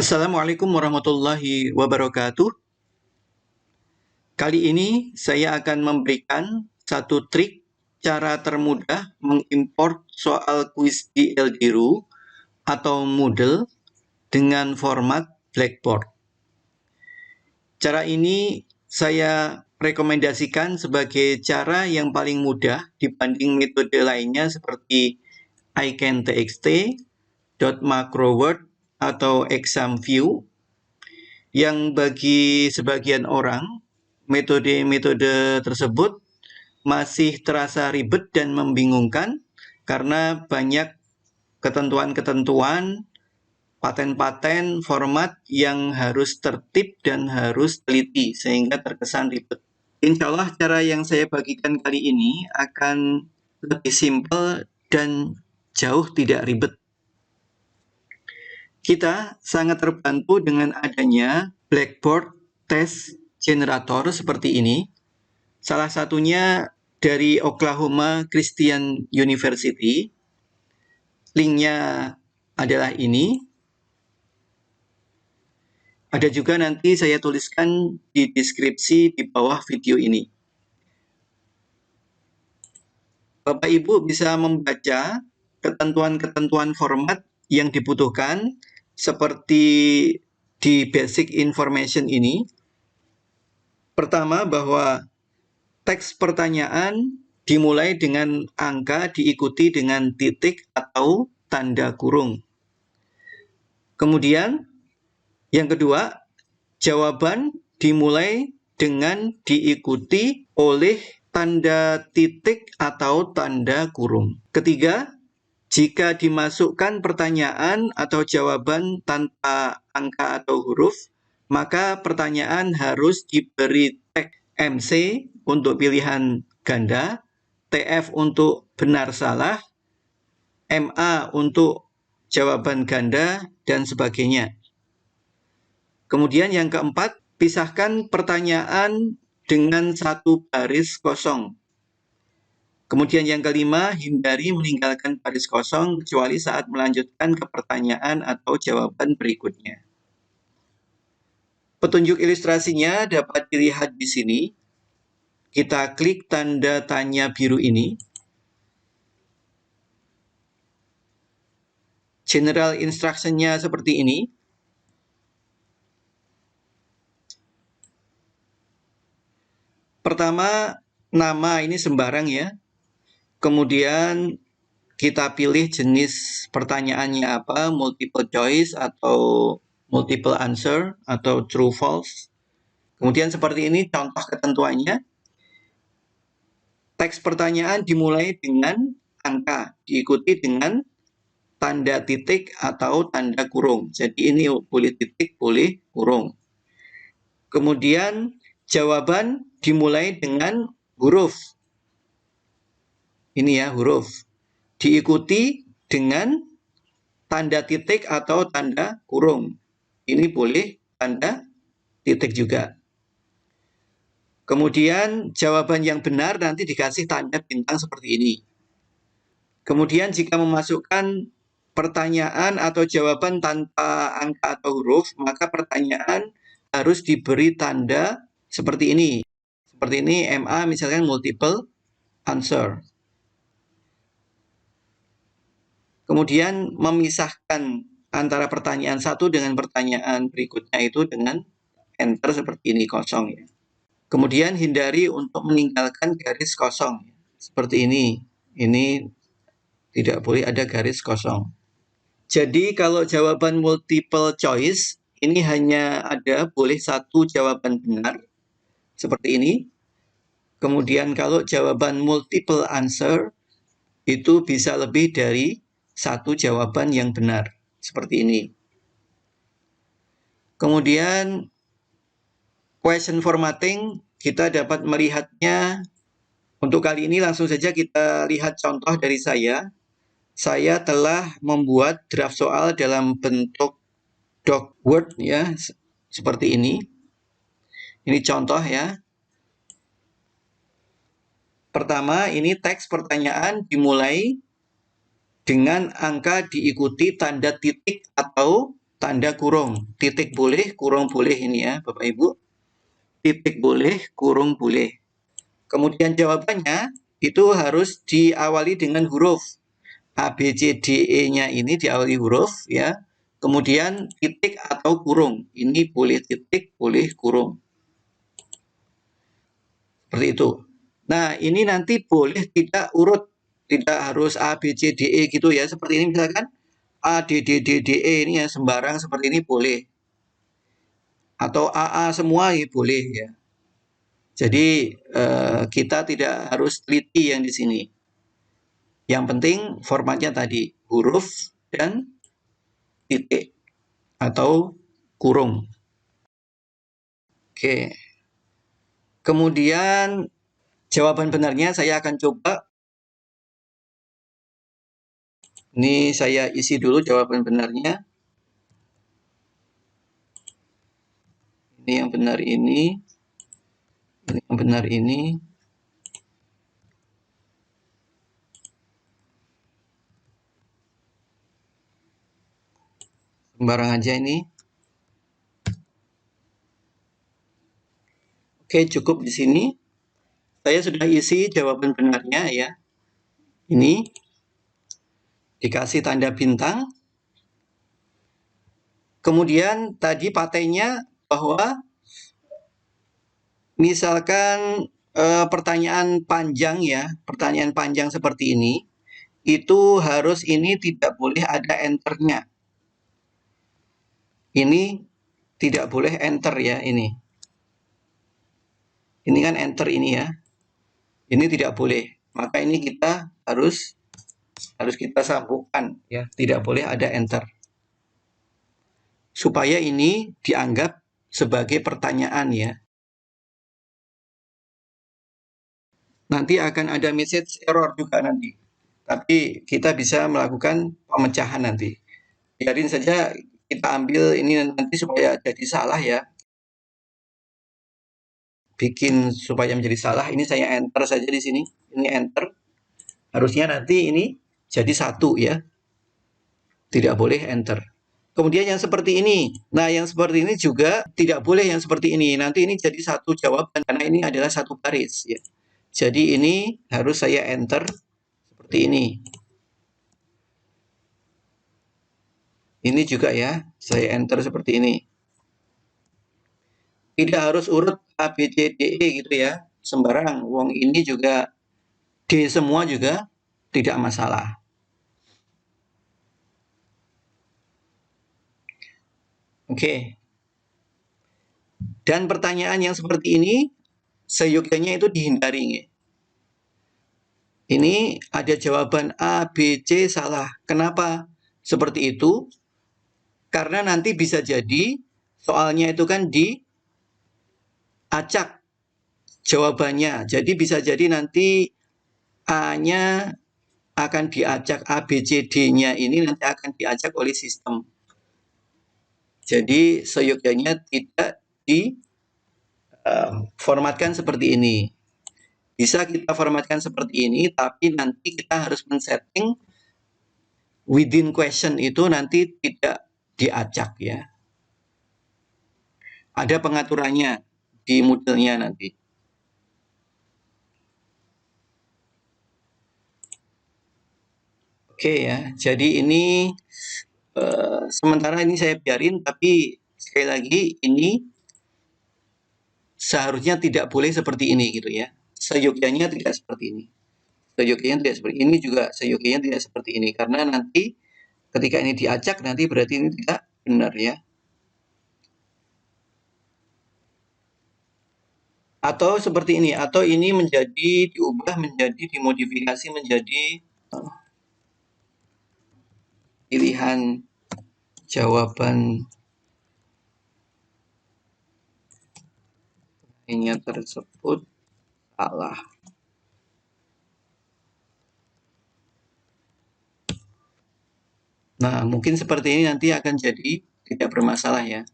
Assalamualaikum warahmatullahi wabarakatuh. Kali ini saya akan memberikan satu trik cara termudah mengimport soal kuis di LDRU atau Moodle dengan format Blackboard. Cara ini saya rekomendasikan sebagai cara yang paling mudah dibanding metode lainnya seperti iCan.txt, .macroword, atau ExamView, yang bagi sebagian orang metode-metode tersebut masih terasa ribet dan membingungkan karena banyak ketentuan-ketentuan, paten-paten, format yang harus tertib dan harus teliti sehingga terkesan ribet. Insya Allah cara yang saya bagikan kali ini akan lebih simpel dan jauh tidak ribet. Kita sangat terbantu dengan adanya Blackboard Test Generator seperti ini. Salah satunya dari Oklahoma Christian University. Linknya adalah ini. Ada juga nanti saya tuliskan di deskripsi di bawah video ini. Bapak Ibu bisa membaca ketentuan-ketentuan format yang dibutuhkan seperti di basic information ini. Pertama, bahwa teks pertanyaan dimulai dengan angka diikuti dengan titik atau tanda kurung. Kemudian, yang kedua, jawaban dimulai dengan diikuti oleh tanda titik atau tanda kurung. Ketiga, jika dimasukkan pertanyaan atau jawaban tanpa angka atau huruf, maka pertanyaan harus diberi tag MC untuk pilihan ganda, TF untuk benar salah, MA untuk jawaban ganda, dan sebagainya. Kemudian yang keempat, pisahkan pertanyaan dengan satu baris kosong. Kemudian yang kelima, hindari meninggalkan baris kosong kecuali saat melanjutkan ke pertanyaan atau jawaban berikutnya. Petunjuk ilustrasinya dapat dilihat di sini. Kita klik tanda tanya biru ini. General instruction-nya seperti ini. Pertama, nama ini sembarang ya. Kemudian kita pilih jenis pertanyaannya apa, multiple choice atau multiple answer atau true false. Kemudian seperti ini contoh ketentuannya. Teks pertanyaan dimulai dengan angka, diikuti dengan tanda titik atau tanda kurung. Jadi ini boleh titik, boleh kurung. Kemudian jawaban dimulai dengan huruf. Ini ya, huruf. Diikuti dengan tanda titik atau tanda kurung. Ini boleh tanda titik juga. Kemudian jawaban yang benar nanti dikasih tanda bintang seperti ini. Kemudian jika memasukkan pertanyaan atau jawaban tanpa angka atau huruf, maka pertanyaan harus diberi tanda seperti ini. Seperti ini, MA misalkan multiple answer. Kemudian memisahkan antara pertanyaan satu dengan pertanyaan berikutnya itu dengan enter seperti ini, kosong ya. Kemudian hindari untuk meninggalkan garis kosong. Seperti ini. Ini tidak boleh ada garis kosong. Jadi kalau jawaban multiple choice, ini hanya ada boleh satu jawaban benar. Seperti ini. Kemudian kalau jawaban multiple answer, itu bisa lebih dari satu jawaban yang benar. Seperti ini. Kemudian question formatting, kita dapat melihatnya. Untuk kali ini langsung saja kita lihat contoh dari saya. Saya telah membuat draft soal dalam bentuk doc Word ya, seperti ini. Ini contoh ya. Pertama, ini teks pertanyaan dimulai dengan angka diikuti tanda titik atau tanda kurung. Titik boleh, kurung boleh ini ya, Bapak Ibu. Titik boleh, kurung boleh. Kemudian jawabannya itu harus diawali dengan huruf A, B, C, D, E-nya ini diawali huruf ya. Kemudian titik atau kurung. Ini boleh titik, boleh kurung. Seperti itu. Nah, ini nanti boleh tidak urut. Tidak harus A, B, C, D, E gitu ya. Seperti ini misalkan A, D, D, D, D, E ini ya sembarang seperti ini boleh. Atau AA semua ya boleh ya. Jadi kita tidak harus teliti yang di sini. Yang penting formatnya tadi huruf dan titik atau kurung. Oke. Kemudian jawaban benarnya saya akan coba. Ini saya isi dulu jawaban benarnya. Ini yang benar ini. Ini yang benar ini. Sembarang aja ini. Oke, cukup di sini. Saya sudah isi jawaban benarnya ya. Ini dikasih tanda bintang. Kemudian tadi patenya bahwa misalkan pertanyaan panjang ya, pertanyaan panjang seperti ini, itu harus ini tidak boleh ada enternya. Ini tidak boleh enter ya ini. Ini kan enter ini ya. Ini tidak boleh. Maka ini kita harus kita sambungkan ya, tidak boleh ada enter. Supaya ini dianggap sebagai pertanyaan ya. Nanti akan ada message error juga nanti. Tapi kita bisa melakukan pemecahan nanti. Biarin saja kita ambil ini nanti supaya jadi salah ya. Bikin supaya menjadi salah, ini saya enter saja di sini. Ini enter. Harusnya nanti ini jadi satu ya. Tidak boleh enter. Kemudian yang seperti ini. Nah, yang seperti ini juga tidak boleh yang seperti ini. Nanti ini jadi satu jawaban karena ini adalah satu baris ya. Jadi ini harus saya enter seperti ini. Ini juga ya, saya enter seperti ini. Tidak harus urut A, B, C, D, E gitu ya. Sembarang. Wong ini juga D semua juga tidak masalah. Oke. Dan pertanyaan yang seperti ini seyogyanya itu dihindari. Ini ada jawaban A, B, C salah. Kenapa seperti itu? Karena nanti bisa jadi soalnya itu kan diacak jawabannya. Jadi bisa jadi nanti A-nya akan diacak, A, B, C, D-nya ini nanti akan diacak oleh sistem. Jadi seyogyanya tidak diformatkan seperti ini. Bisa kita formatkan seperti ini, tapi nanti kita harus men-setting within question itu nanti tidak diacak ya. Ada pengaturannya di Moodle-nya nanti. Oke ya, jadi ini sementara ini saya biarin, tapi sekali lagi ini seharusnya tidak boleh seperti ini gitu ya. Seyogyanya tidak seperti ini. Seyogyanya tidak seperti ini juga seyogyanya tidak seperti ini karena nanti ketika ini diacak nanti berarti ini tidak benar ya. Atau seperti ini, atau ini menjadi diubah menjadi dimodifikasi menjadi pilihan jawaban ini tersebut salah. Nah, mungkin seperti ini nanti akan jadi tidak bermasalah ya.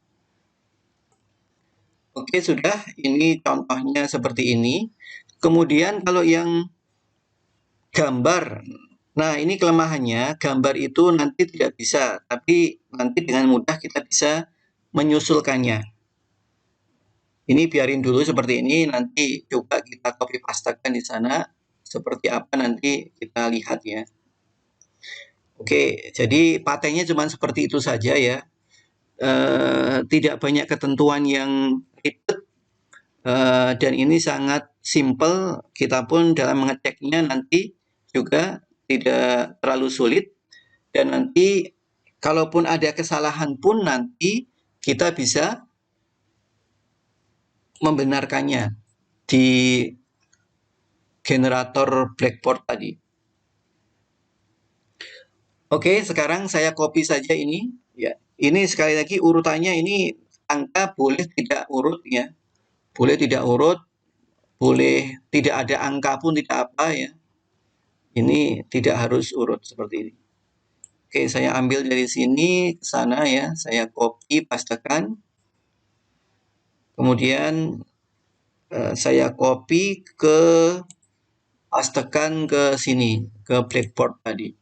Oke, sudah. Ini contohnya seperti ini. Kemudian kalau yang gambar, Nah, ini kelemahannya, gambar itu nanti tidak bisa, tapi nanti dengan mudah kita bisa menyusulkannya. Ini biarin dulu seperti ini, nanti coba kita copy pastekan di sana, seperti apa nanti kita lihat ya. Oke, jadi patennya cuma seperti itu saja ya. Tidak banyak ketentuan yang ribet, dan ini sangat simple. Kita pun dalam mengeceknya nanti juga tidak terlalu sulit, dan nanti kalaupun ada kesalahan pun nanti kita bisa membenarkannya di generator blackboard tadi. Oke, sekarang saya copy saja ini. Ya, ini sekali lagi urutannya ini angka boleh tidak urut ya, boleh tidak urut, boleh tidak ada angka pun tidak apa ya. Ini tidak harus urut seperti ini. Oke, saya ambil dari sini ke sana ya, saya copy pastekan. Kemudian saya copy ke pastekan ke sini, ke blackboard tadi.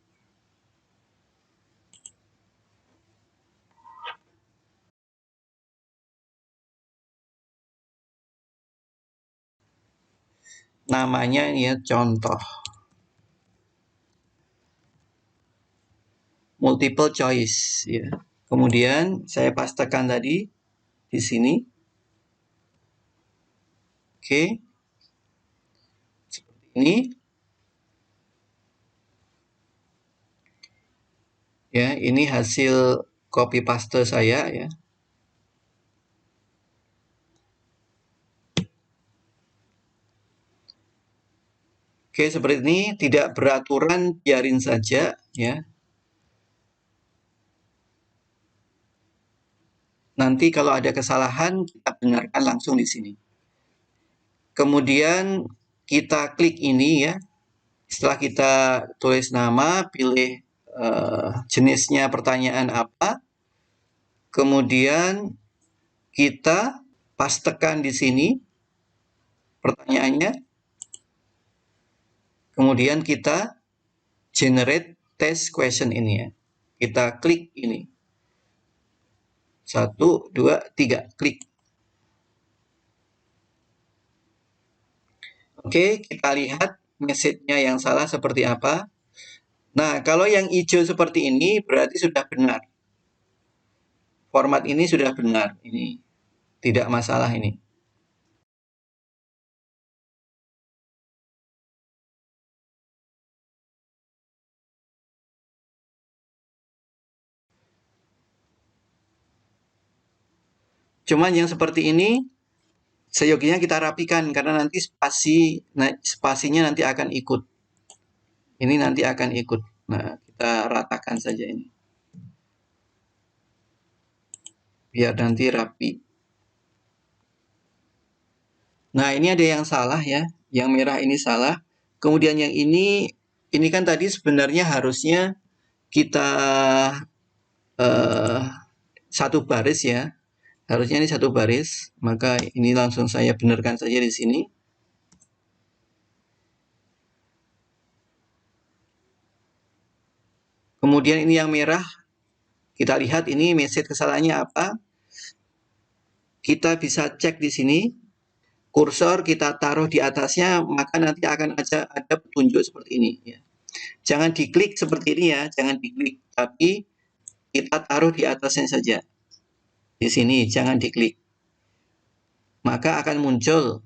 Namanya ini ya, contoh. Multiple choice ya. Kemudian saya pastekan tadi di sini. Oke. Seperti ini. Ya, ini hasil copy paste saya ya. Oke, seperti ini, tidak beraturan, biarin saja ya. Nanti kalau ada kesalahan kita benarkan langsung di sini. Kemudian kita klik ini ya. Setelah kita tulis nama, pilih jenisnya pertanyaan apa. Kemudian kita pastekan di sini pertanyaannya. Kemudian kita generate test question ini ya. Kita klik ini. 1, 2, 3, klik. Oke, kita lihat message-nya yang salah seperti apa. Nah, kalau yang hijau seperti ini berarti sudah benar. Format ini sudah benar. Ini tidak masalah ini. Cuman yang seperti ini seyogianya kita rapikan karena nanti spasinya nanti akan ikut. Ini nanti akan ikut. Nah, kita ratakan saja ini. Biar nanti rapi. Nah, ini ada yang salah ya. Yang merah ini salah. Kemudian yang ini kan tadi sebenarnya harusnya kita satu baris ya. Harusnya ini satu baris. Maka ini langsung saya benarkan saja di sini. Kemudian ini yang merah. Kita lihat ini message kesalahannya apa. Kita bisa cek di sini. Kursor kita taruh di atasnya, maka nanti akan ada petunjuk seperti ini ya. Jangan diklik seperti ini ya, jangan diklik, tapi kita taruh di atasnya saja. Di sini jangan diklik. Maka akan muncul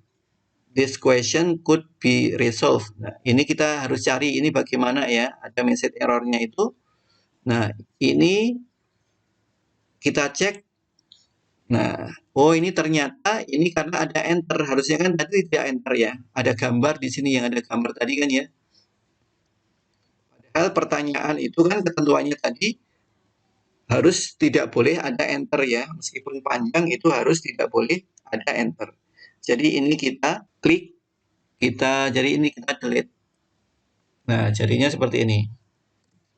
this question could be resolved. Nah, ini kita harus cari ini bagaimana ya, ada message errornya itu. Nah, ini kita cek. Nah, oh ini ternyata ini karena ada enter, harusnya kan tadi tidak enter ya. Ada gambar di sini yang ada gambar tadi kan ya. Padahal pertanyaan itu kan ketentuannya tadi harus tidak boleh ada enter ya. Meskipun panjang itu harus tidak boleh ada enter. Jadi ini kita klik, jadi ini kita delete. Nah, jadinya seperti ini.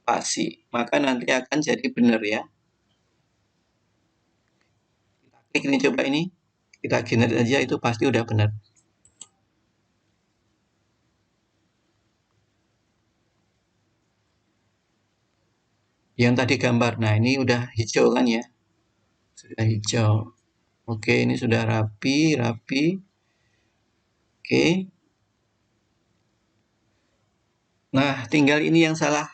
Spasi. Maka nanti akan jadi benar ya. Kita klik ini coba ini. Kita generate aja itu pasti udah benar. Yang tadi gambar. Nah, ini udah hijau kan ya? Sudah hijau. Oke, ini sudah rapi. Oke. Nah, tinggal ini yang salah.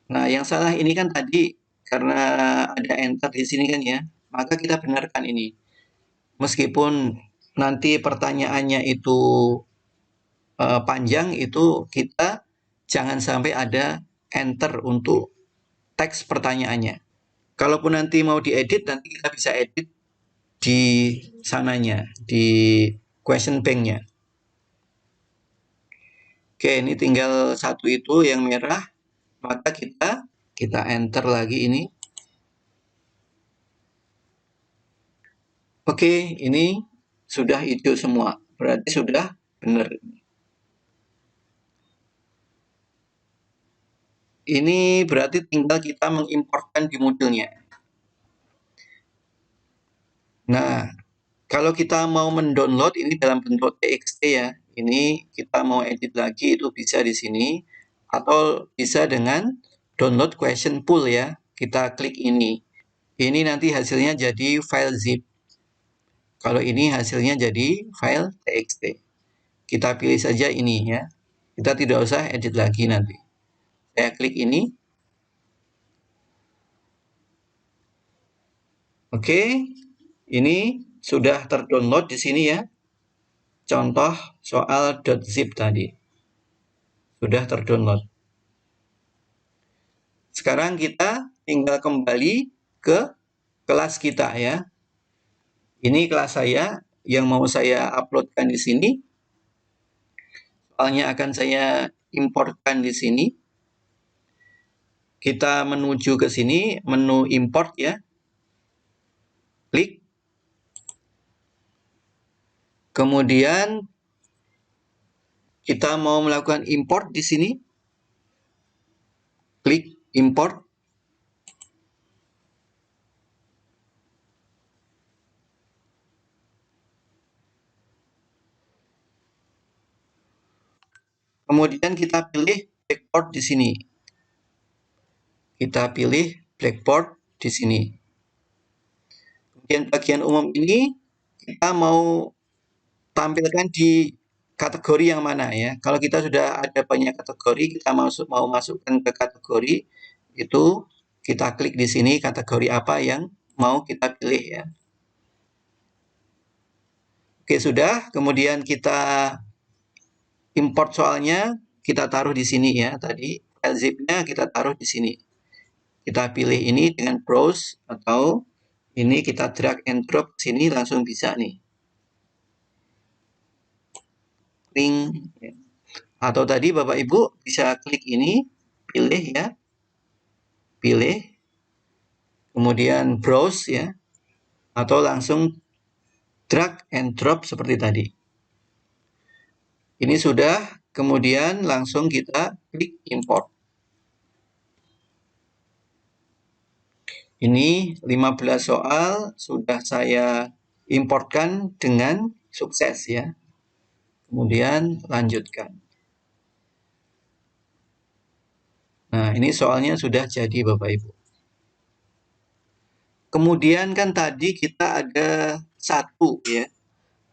Nah, yang salah ini kan tadi karena ada enter di sini kan ya. Maka kita benarkan ini. Meskipun nanti pertanyaannya itu panjang, itu kita jangan sampai ada enter untuk teks pertanyaannya. Kalaupun nanti mau diedit, nanti kita bisa edit di sananya, di question bank-nya. Oke, ini tinggal satu itu yang merah, maka kita enter lagi ini. Oke, ini sudah hijau semua, berarti sudah benar. Ini berarti tinggal kita mengimportkan di moodle-nya. Nah, kalau kita mau mendownload ini dalam bentuk TXT ya, ini kita mau edit lagi itu bisa di sini, atau bisa dengan download question pool ya. Kita klik ini. Ini nanti hasilnya jadi file zip. Kalau ini hasilnya jadi file TXT. Kita pilih saja ini ya. Kita tidak usah edit lagi nanti. Saya klik ini. Oke, ini sudah terdownload di sini ya. Contoh soal .zip tadi. Sudah terdownload. Sekarang kita tinggal kembali ke kelas kita ya. Ini kelas saya yang mau saya uploadkan di sini. Soalnya akan saya importkan di sini. Kita menuju ke sini, menu import ya. Klik. Kemudian kita mau melakukan import di sini. Klik import. Kemudian kita pilih Blackboard di sini. Kita pilih Blackboard di sini. Kemudian bagian umum ini kita mau tampilkan di kategori yang mana ya. Kalau kita sudah ada banyak kategori, kita mau masukkan ke kategori, itu kita klik di sini kategori apa yang mau kita pilih ya. Oke, sudah. Kemudian kita import soalnya, kita taruh di sini ya tadi. File zip-nya kita taruh di sini. Kita pilih ini dengan browse, atau ini kita drag and drop sini langsung bisa nih. Link. Atau tadi Bapak Ibu bisa klik ini, pilih ya. Pilih. Kemudian browse ya. Atau langsung drag and drop seperti tadi. Ini sudah, kemudian langsung kita klik import. Ini 15 soal sudah saya importkan dengan sukses ya. Kemudian lanjutkan. Nah, ini soalnya sudah jadi Bapak Ibu. Kemudian kan tadi kita ada satu ya.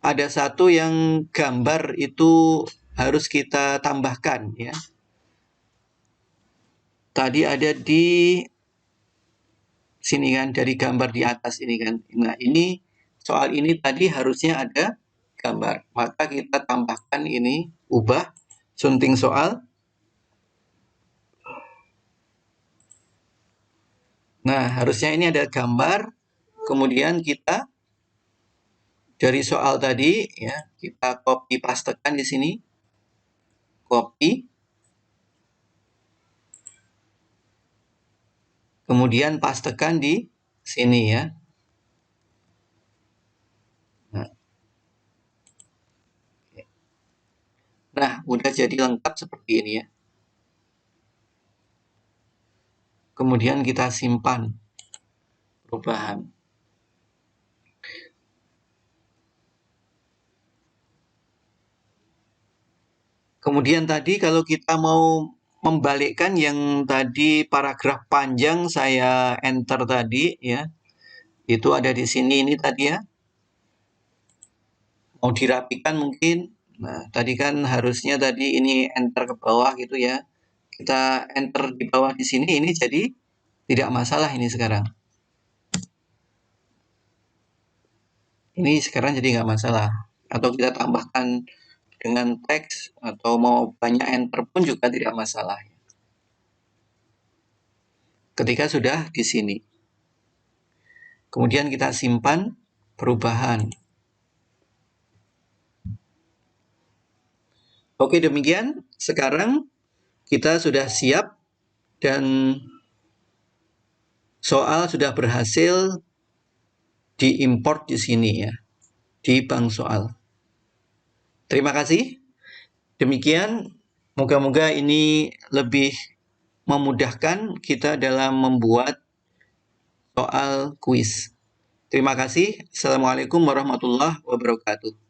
Ada satu yang gambar itu harus kita tambahkan ya. Tadi ada di sini kan, dari gambar di atas ini kan. Nah, ini soal ini tadi harusnya ada gambar. Maka kita tambahkan ini, ubah sunting soal. Nah, harusnya ini ada gambar. Kemudian kita dari soal tadi ya, kita copy pastekan di sini. Copy. Kemudian pastekan di sini ya. Nah, udah jadi lengkap seperti ini ya. Kemudian kita simpan perubahan. Kemudian tadi kalau kita mau membalikkan yang tadi paragraf panjang saya enter tadi ya. Itu ada di sini ini tadi ya. Mau dirapikan mungkin. Nah, tadi kan harusnya tadi ini enter ke bawah gitu ya. Kita enter di bawah di sini, ini jadi tidak masalah ini sekarang. Ini sekarang jadi nggak masalah. Atau kita tambahkan dengan teks atau mau banyak enter pun juga tidak masalah. Ketika sudah di sini. Kemudian kita simpan perubahan. Oke, demikian. Sekarang kita sudah siap dan soal sudah berhasil diimport di sini ya, di bank soal. Terima kasih. Demikian, moga-moga ini lebih memudahkan kita dalam membuat soal kuis. Terima kasih. Assalamualaikum warahmatullahi wabarakatuh.